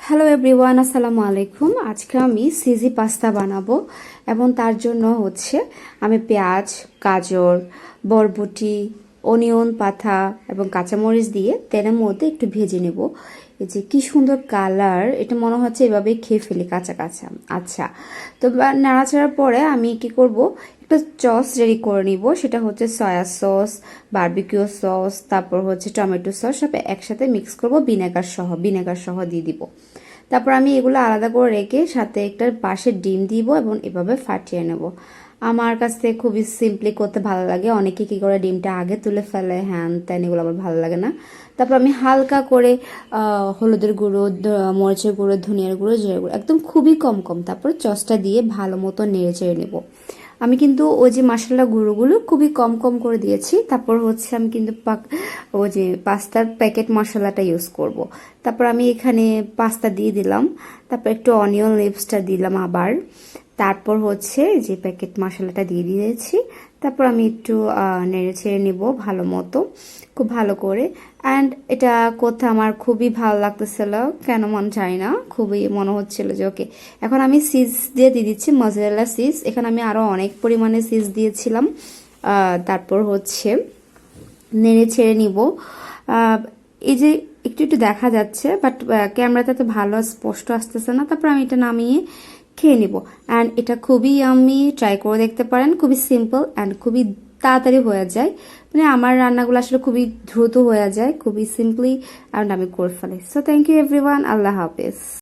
Hello everyone, আসসালামু আলাইকুম। আজকে আমি চিজি পাস্তা বানাবো এবং তার জন্য আমি পেঁয়াজ, গাজর, বরবটি, অনিয়ন পাতা এবং কাঁচামরিচ দিয়ে তেলের মধ্যে একটু ভেজে নেব। এই যে কি সুন্দর কালার, এটা মনে হচ্ছে এভাবেই খেয়ে ফেলি কাঁচা কাঁচা। আচ্ছা, তো নাড়াচাড়ার পরে আমি কি করব, একটা সস রেডি করে নিব। সেটা হচ্ছে সয়া সস, বারবিকিউ সস, তারপর টমেটো সস, সব একসাথে মিক্স করব, ভিনেগার সহ দিয়ে দিব। তারপর আমি এগুলো আলাদা করে রেখে সাথে একটা পাশে ডিম দিব এবং এভাবে ফাটিয়ে নেব। আমার কাছ থেকে খুবই সিম্পলি করতে ভালো লাগে। অনেকে কি করে ডিমটা আগে তুলে ফেলে, হ্যান ত্যান, এগুলো আমার ভালো লাগে না। তারপর আমি হালকা করে হলুদের গুঁড়ো, মরিচের গুঁড়ো, ধনিয়ার গুঁড়ো, জিরার গুঁড়ো, একদম খুবই কম কম, তারপর চসটা দিয়ে ভালো মতো নেড়ে চেড়ে নেব। আমি কিন্তু ওই যে মশলা গুঁড়োগুলো খুবই কম কম করে দিয়েছি। তারপর আমি কিন্তু ওই যে পাস্তার প্যাকেট মশলাটা ইউজ করব। তারপর আমি এখানে পাস্তা দিয়ে দিলাম, তারপর একটু অনিয়ন লিভসটা দিলাম আবার, তারপর যে প্যাকেট মশলাটা দিয়ে দিয়েছি। তারপর আমি একটু নেড়ে ছেড়ে নেব ভালো মতো, খুব ভালো করে। অ্যান্ড এটা করতে আমার খুবই ভালো লাগতেছিল, কেন মনে জানি না, খুবই মনে হচ্ছিল যে ওকে। এখন আমি চিজ দিয়ে দিচ্ছি, মজারেলা চিজ। এখানে আমি আরও অনেক পরিমাণে চিজ দিয়েছিলাম। তারপর নেড়ে ছেড়ে নিব। এই যে একটু একটু দেখা যাচ্ছে, বাট ক্যামেরাতে তো ভালো স্পষ্ট আসতেছে না। তারপর আমি এটা নামিয়ে খেয়ে নিব। অ্যান্ড এটা খুবই আমি ট্রাই করে দেখতে পারেন, খুবই সিম্পল অ্যান্ড খুবই তাড়াতাড়ি হয়ে যায়। মানে আমার রান্নাগুলো আসলে খুবই দ্রুত হয়ে যায়, খুবই সিম্পলি অ্যান্ড আমি করে ফেলি। সো থ্যাংক ইউ এভরিওয়ান, আল্লাহ হাফেজ।